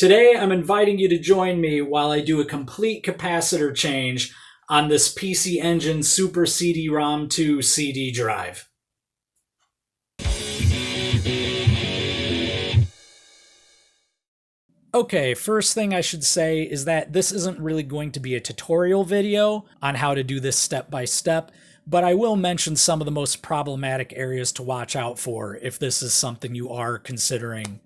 Today, I'm inviting you to join me while I do a complete capacitor change on this PC Engine Super CD-rom2 CD drive. Okay, first thing I should say is that this isn't really going to be a tutorial video on how to do this step by step, but I will mention some of the most problematic areas to watch out for if this is something you are considering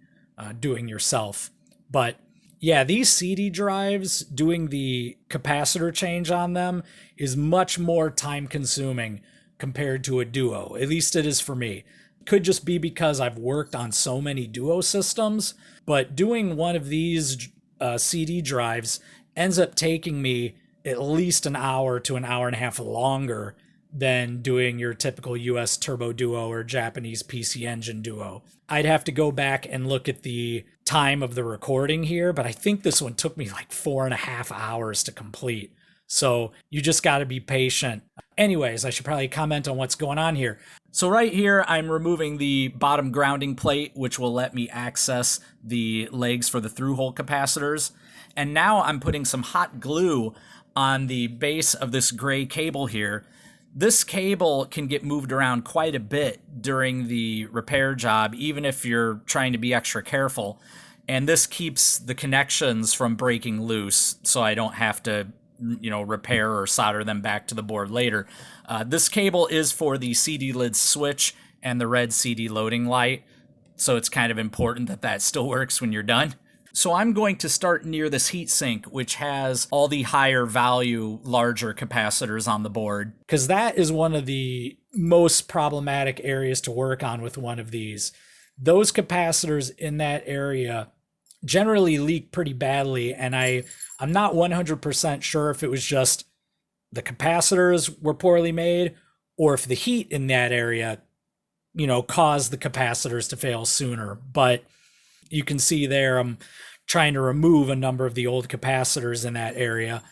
doing yourself. But yeah, these CD drives, doing the capacitor change on them is much more time consuming compared to a Duo. At least it is for me. Could just be because I've worked on so many Duo systems, but doing one of these CD drives ends up taking me at least an hour to an hour and a half longer than doing your typical US Turbo Duo or Japanese PC Engine Duo. I'd have to go back and look at the time of the recording here, but I think this one took me like 4.5 hours to complete. So you just got to be patient. Anyways, I should probably comment on what's going on here. So right here, I'm removing the bottom grounding plate, which will let me access the legs for the through-hole capacitors. And now I'm putting some hot glue on the base of this gray cable here. This cable can get moved around quite a bit during the repair job, even if you're trying to be extra careful. And this keeps the connections from breaking loose, so I don't have to repair or solder them back to the board later. This cable is for the CD lid switch and the red CD loading light, so it's kind of important that that still works when you're done. So I'm going to start near this heatsink, which has all the higher value, larger capacitors on the board, because that is one of the most problematic areas to work on with one of these. Those capacitors in that area generally leak pretty badly, and I'm not 100% sure if it was just the capacitors were poorly made or if the heat in that area, caused the capacitors to fail sooner. But you can see there I'm trying to remove a number of the old capacitors in that area.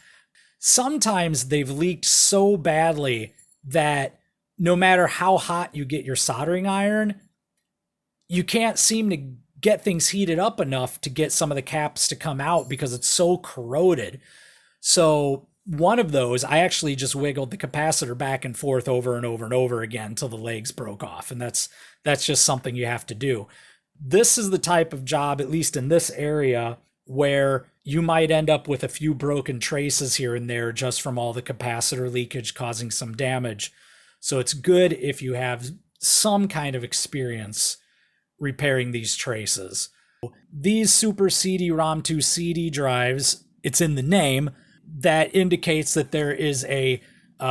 Sometimes they've leaked so badly that no matter how hot you get your soldering iron, you can't seem to get things heated up enough to get some of the caps to come out because it's so corroded. So one of those, I actually just wiggled the capacitor back and forth over and over and over again until the legs broke off. And that's just something you have to do. This is the type of job, at least in this area, where you might end up with a few broken traces here and there just from all the capacitor leakage causing some damage. So it's good if you have some kind of experience repairing these traces. These Super CD-rom2 CD drives, it's in the name, that indicates that there is a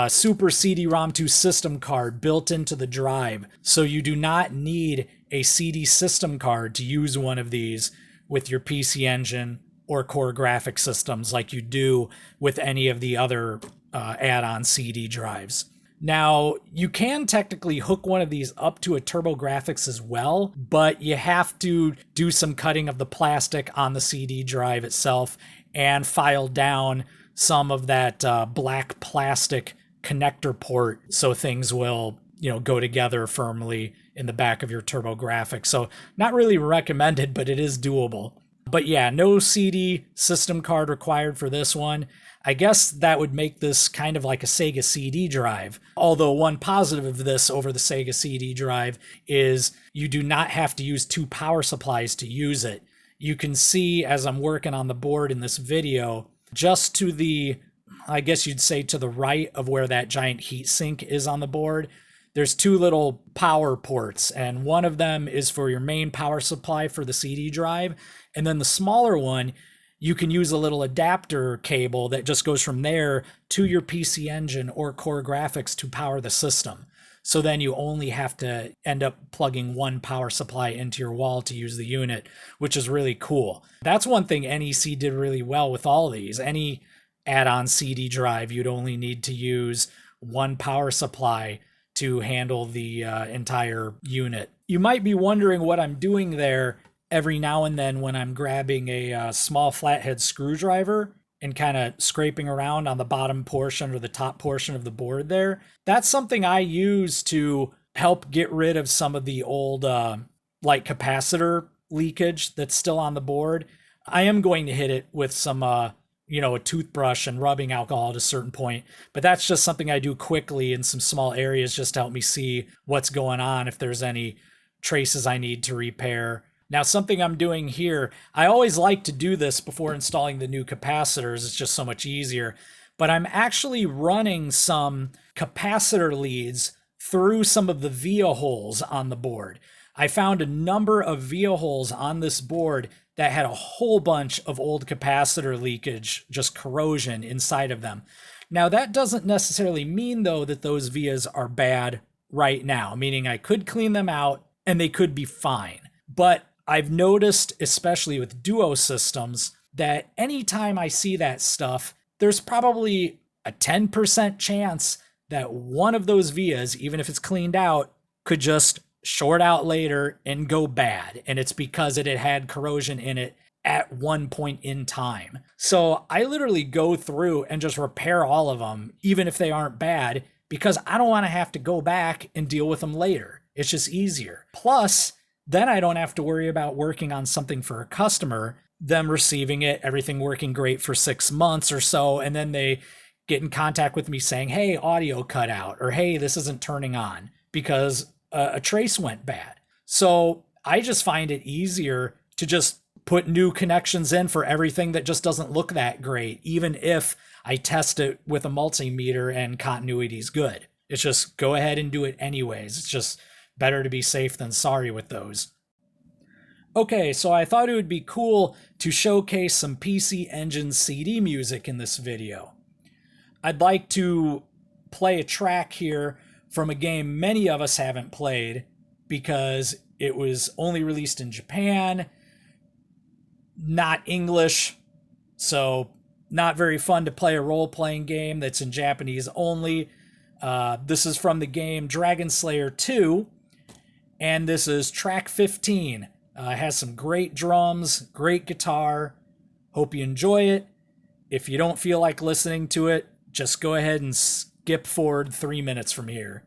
Super CD-rom2 system card built into the drive. So you do not need a CD system card to use one of these with your PC Engine or Core Graphics systems like you do with any of the other add-on CD drives. Now, you can technically hook one of these up to a Turbografx as well, but you have to do some cutting of the plastic on the CD drive itself and file down some of that black plastic connector port so things will, go together firmly in the back of your Turbografx. So not really recommended, but it is doable. But yeah, no CD system card required for this one. I guess that would make this kind of like a Sega CD drive. Although one positive of this over the Sega CD drive is you do not have to use two power supplies to use it. You can see as I'm working on the board in this video, just to the, I guess you'd say to the right of where that giant heat sink is on the board, there's two little power ports, and one of them is for your main power supply for the CD drive, and then the smaller one, you can use a little adapter cable that just goes from there to your PC Engine or Core Graphics to power the system. So then you only have to end up plugging one power supply into your wall to use the unit, which is really cool. That's one thing NEC did really well with all these. Any add-on CD drive, you'd only need to use one power supply to handle the entire unit. You might be wondering what I'm doing there every now and then when I'm grabbing a small flathead screwdriver and kind of scraping around on the bottom portion or the top portion of the board there. That's something I use to help get rid of some of the old light capacitor leakage that's still on the board. I am going to hit it with some, a toothbrush and rubbing alcohol at a certain point, but that's just something I do quickly in some small areas just to help me see what's going on, if there's any traces I need to repair. Now, something I'm doing here, I always like to do this before installing the new capacitors. It's just so much easier. But I'm actually running some capacitor leads through some of the via holes on the board. I found a number of via holes on this board that had a whole bunch of old capacitor leakage, just corrosion inside of them. Now, that doesn't necessarily mean, though, that those vias are bad right now, meaning I could clean them out and they could be fine. But I've noticed, especially with Duo systems, that anytime I see that stuff, there's probably a 10% chance that one of those vias, even if it's cleaned out, could just short out later and go bad. And it's because it had corrosion in it at one point in time. So I literally go through and just repair all of them, even if they aren't bad, because I don't want to have to go back and deal with them later. It's just easier. Plus, then I don't have to worry about working on something for a customer, them receiving it, everything working great for 6 months or so, and then they get in contact with me saying, hey, audio cut out, or hey, this isn't turning on because a trace went bad. So I just find it easier to just put new connections in for everything that just doesn't look that great, even if I test it with a multimeter and continuity is good. It's just go ahead and do it anyways. It's just better to be safe than sorry with those. Okay, so I thought it would be cool to showcase some PC Engine CD music in this video. I'd like to play a track here from a game many of us haven't played because it was only released in Japan, not English, so not very fun to play a role-playing game that's in Japanese only. This is from the game Dragon Slayer 2, and this is track 15. It has some great drums, great guitar. Hope you enjoy it. If you don't feel like listening to it, just go ahead and skip forward 3 minutes from here.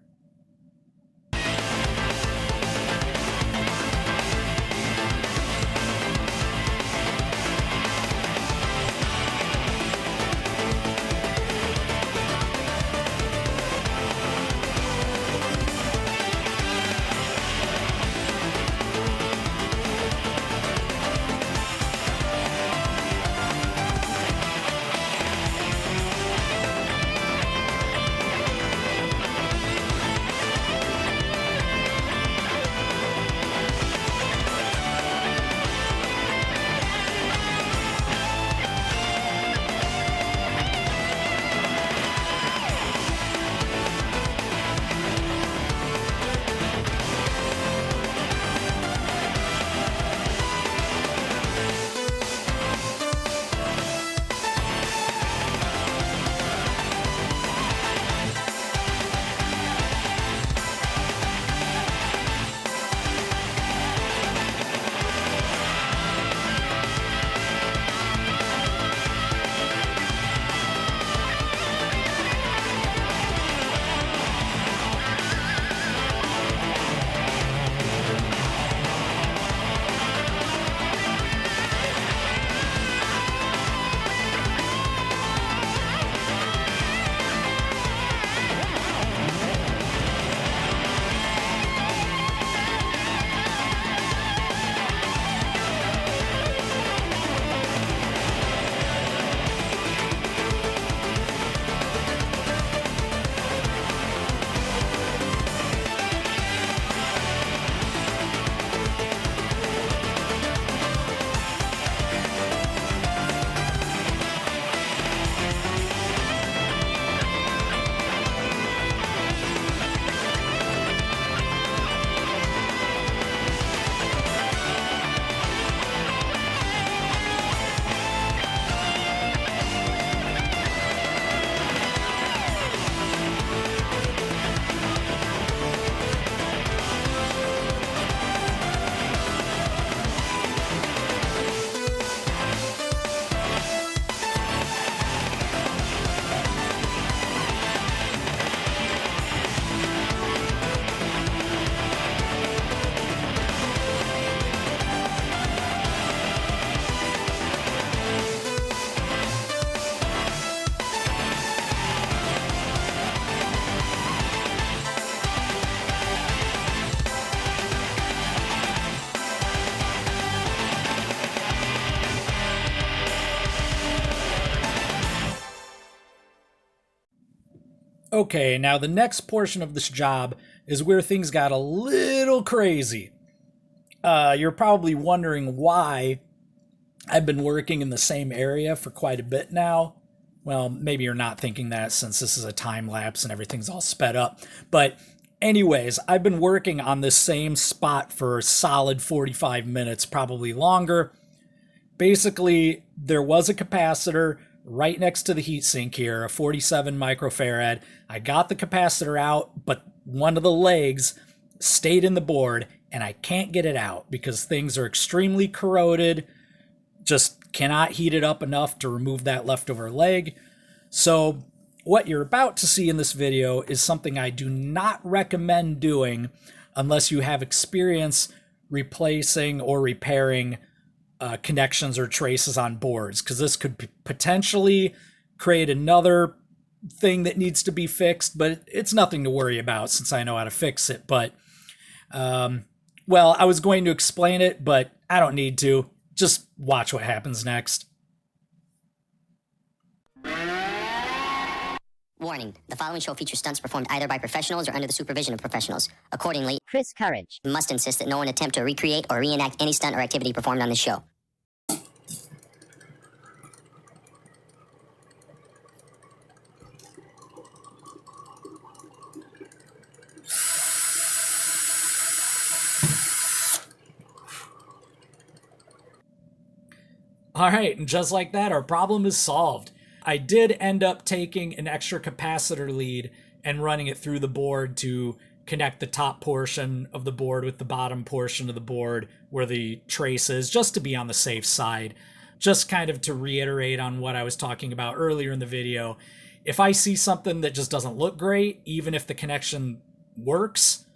Okay, now the next portion of this job is where things got a little crazy. You're probably wondering why I've been working in the same area for quite a bit now. Well, maybe you're not thinking that since this is a time lapse and everything's all sped up. But anyways, I've been working on this same spot for a solid 45 minutes, probably longer. Basically, there was a capacitor right next to the heatsink here, a 47 microfarad. I got the capacitor out, but one of the legs stayed in the board, and I can't get it out because things are extremely corroded. Just cannot heat it up enough to remove that leftover leg. So what you're about to see in this video is something I do not recommend doing unless you have experience replacing or repairing connections or traces on boards, because this could potentially create another thing that needs to be fixed, but it's nothing to worry about since I know how to fix it. But well, I was going to explain it, but I don't need to. Just watch what happens next. Warning, the following show features stunts performed either by professionals or under the supervision of professionals. Accordingly, Chris Courage must insist that no one attempt to recreate or reenact any stunt or activity performed on this show. All right, and just like that, our problem is solved. I did end up taking an extra capacitor lead and running it through the board to connect the top portion of the board with the bottom portion of the board where the trace is, just to be on the safe side. Just kind of to reiterate on what I was talking about earlier in the video, if I see something that just doesn't look great, even if the connection works,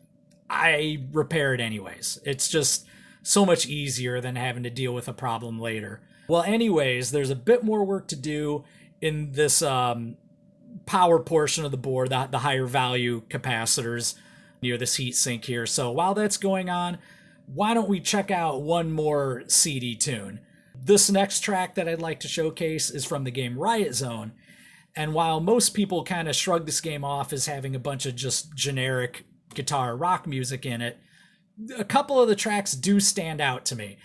I repair it anyways. It's just so much easier than having to deal with a problem later. Well, anyways, there's a bit more work to do in this power portion of the board, the higher value capacitors near this heat sink here. So while that's going on, why don't we check out one more CD tune? This next track that I'd like to showcase is from the game Riot Zone. And while most people kind of shrug this game off as having a bunch of just generic guitar rock music in it, a couple of the tracks do stand out to me.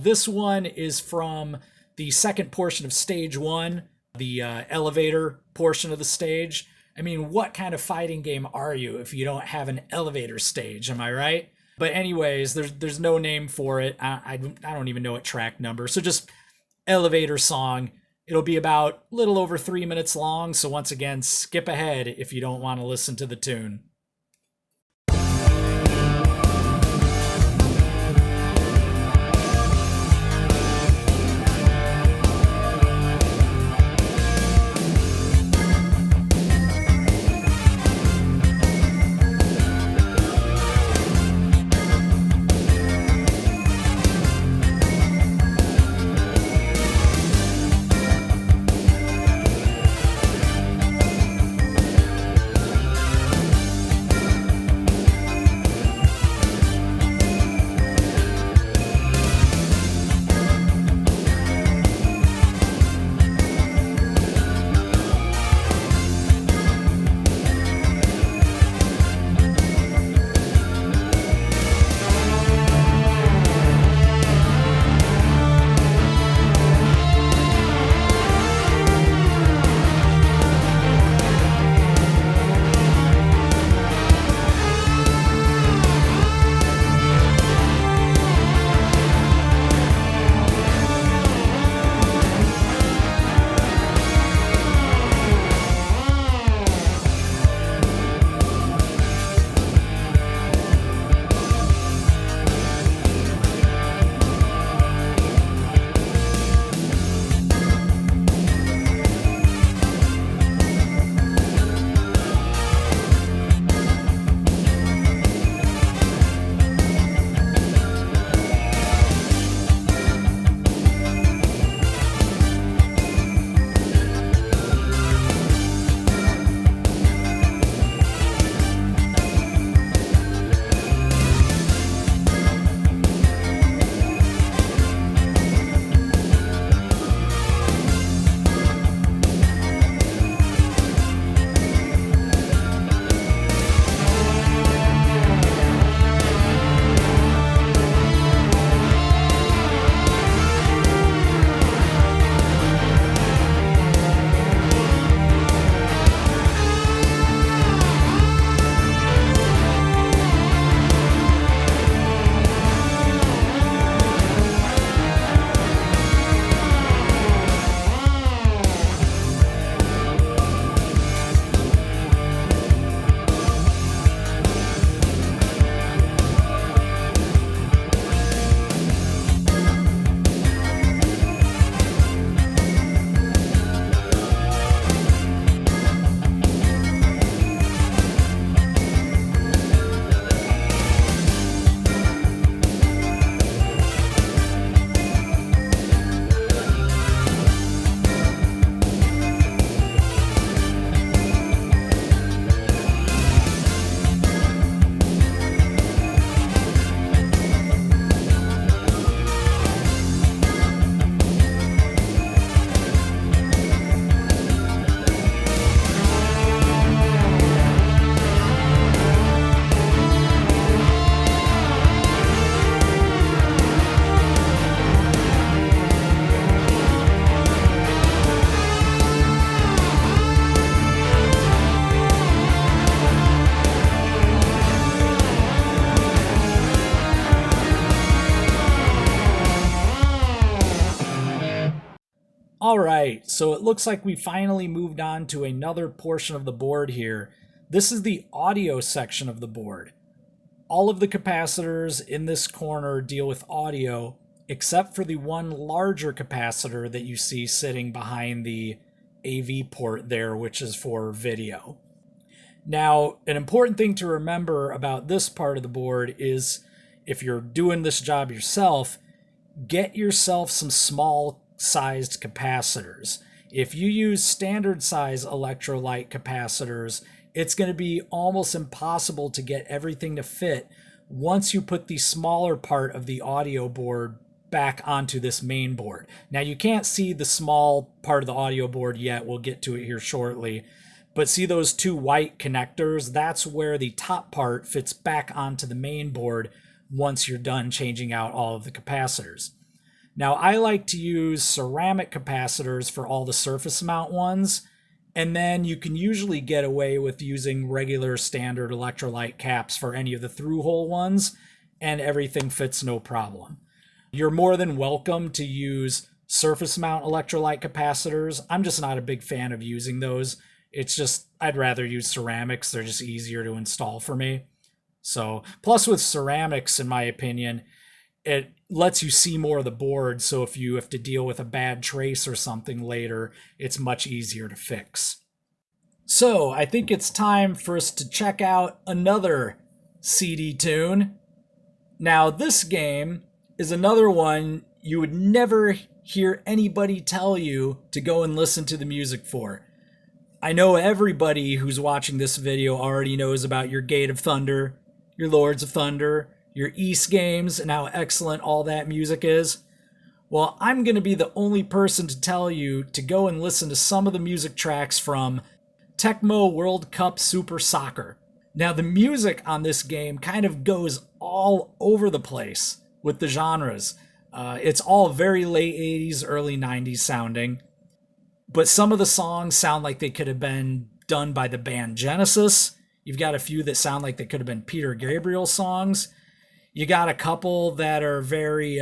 This one is from the second portion of stage 1, the elevator portion of the stage. I mean, what kind of fighting game are you if you don't have an elevator stage? Am I right? But anyways, there's no name for it. I don't even know what track number. So just elevator song. It'll be about a little over 3 minutes long. So once again, skip ahead if you don't want to listen to the tune. All right, so it looks like we finally moved on to another portion of the board here. This is the audio section of the board. All of the capacitors in this corner deal with audio, except for the one larger capacitor that you see sitting behind the AV port there, which is for video. Now, an important thing to remember about this part of the board is if you're doing this job yourself, get yourself some small sized capacitors. If you use standard size electrolyte capacitors, it's going to be almost impossible to get everything to fit once you put the smaller part of the audio board back onto this main board. Now you can't see the small part of the audio board yet, we'll get to it here shortly, but see those two white connectors? That's where the top part fits back onto the main board once you're done changing out all of the capacitors. Now, I like to use ceramic capacitors for all the surface mount ones, and then you can usually get away with using regular standard electrolyte caps for any of the through-hole ones, and everything fits no problem. You're more than welcome to use surface mount electrolyte capacitors. I'm just not a big fan of using those. It's just, I'd rather use ceramics. They're just easier to install for me. So, plus with ceramics, in my opinion, it lets you see more of the board, so if you have to deal with a bad trace or something later, it's much easier to fix. So, I think it's time for us to check out another CD tune. Now, this game is another one you would never hear anybody tell you to go and listen to the music for. I know everybody who's watching this video already knows about your Gate of Thunder, your Lords of Thunder, your East games, and how excellent all that music is. Well, I'm going to be the only person to tell you to go and listen to some of the music tracks from Tecmo World Cup Super Soccer. Now, the music on this game kind of goes all over the place with the genres. It's all very late 80s, early 90s sounding, but some of the songs sound like they could have been done by the band Genesis. You've got a few that sound like they could have been Peter Gabriel songs. You got a couple that are very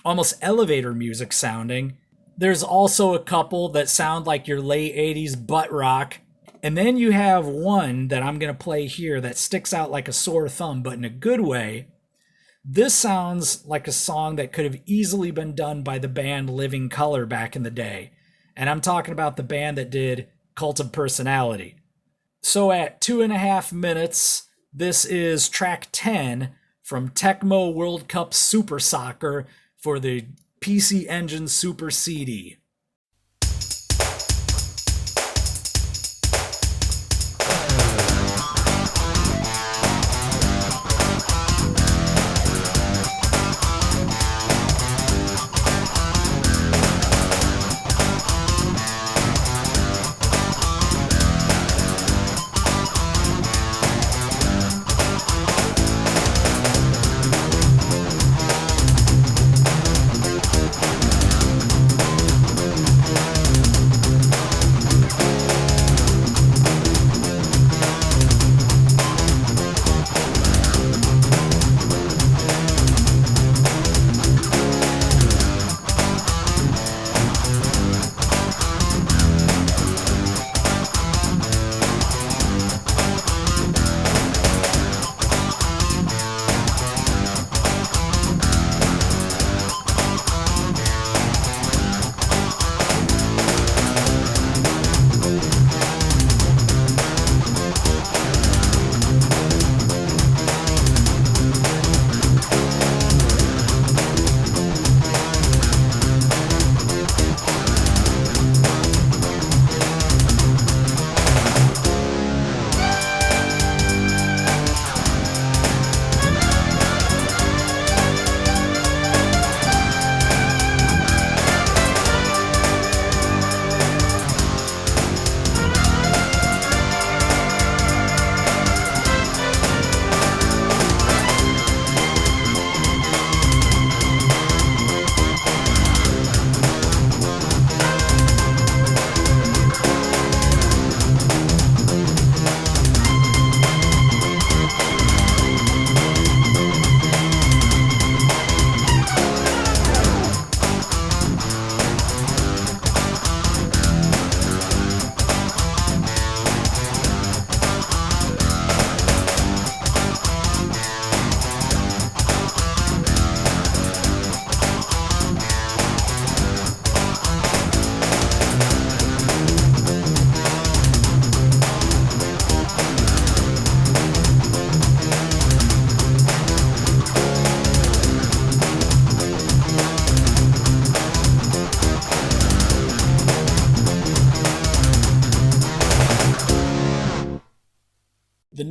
almost elevator music sounding. There's also a couple that sound like your late 80s butt rock. And then you have one that I'm going to play here that sticks out like a sore thumb, but in a good way. This sounds like a song that could have easily been done by the band Living Colour back in the day. And I'm talking about the band that did Cult of Personality. So at 2.5 minutes, this is track 10 from Tecmo World Cup Super Soccer for the PC Engine Super CD.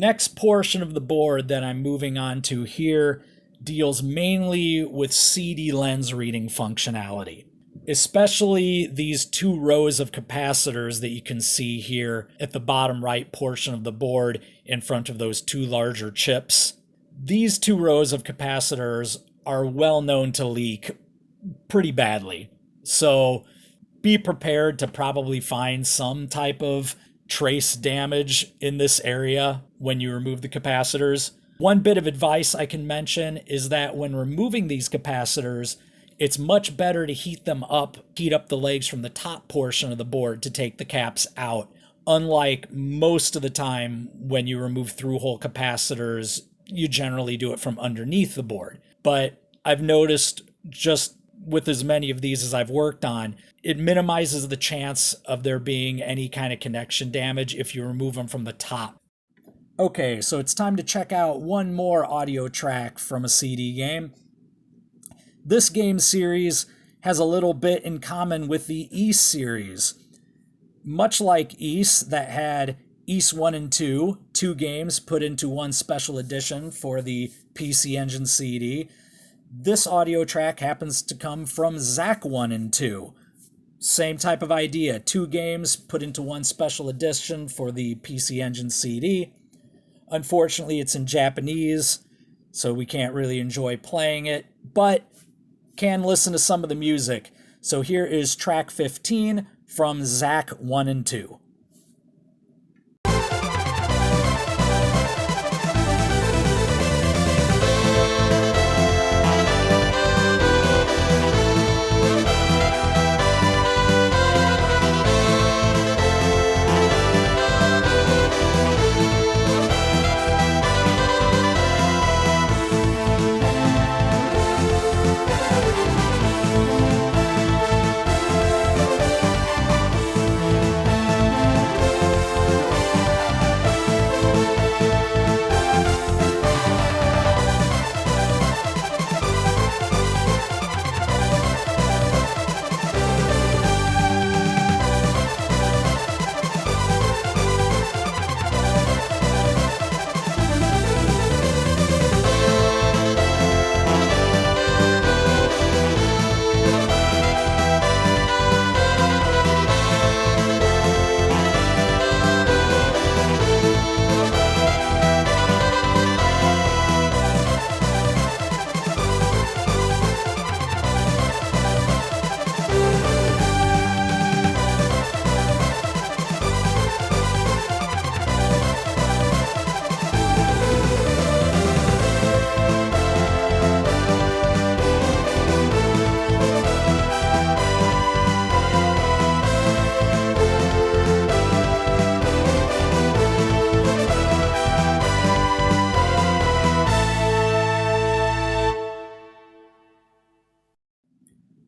next portion of the board that I'm moving on to here deals mainly with CD lens reading functionality, especially these 2 rows of capacitors that you can see here at the bottom right portion of the board in front of those 2 larger chips. These 2 rows of capacitors are well known to leak pretty badly, so be prepared to probably find some type of trace damage in this area when you remove the capacitors. One bit of advice I can mention is that when removing these capacitors, it's much better to heat up the legs from the top portion of the board to take the caps out. Unlike most of the time when you remove through-hole capacitors, you generally do it from underneath the board. But I've noticed just with as many of these as I've worked on, it minimizes the chance of there being any kind of connection damage if you remove them from the top. Okay, so it's time to check out one more audio track from a CD game. This game series has a little bit in common with the East series. Much like East, that had East 1 and 2, 2 games put into one special edition for the PC Engine CD, this audio track happens to come from Zack 1 and 2. Same type of idea, 2 games put into one special edition for the PC Engine CD. Unfortunately, it's in Japanese, so we can't really enjoy playing it, but can listen to some of the music. So here is track 15 from Zack 1 and 2.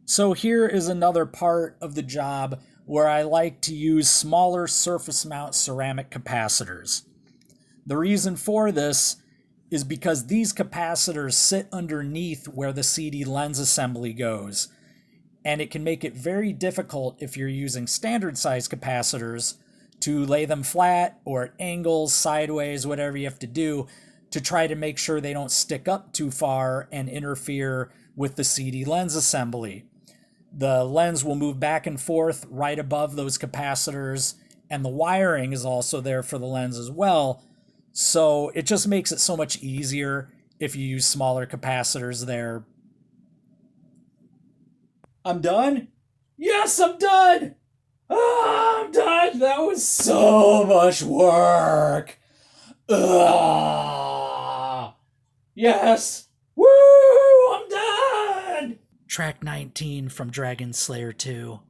So here is another part of the job where I like to use smaller surface mount ceramic capacitors. The reason for this is because these capacitors sit underneath where the CD lens assembly goes, and it can make it very difficult if you're using standard size capacitors to lay them flat or at angles, sideways, whatever you have to do to try to make sure they don't stick up too far and interfere with the CD lens assembly. The lens will move back and forth right above those capacitors, and the wiring is also there for the lens as well. So it just makes it so much easier if you use smaller capacitors there. I'm done? Yes, I'm done! I'm done! That was so much work! Yes! Woo! I'm done! Track 19 from Dragon Slayer 2.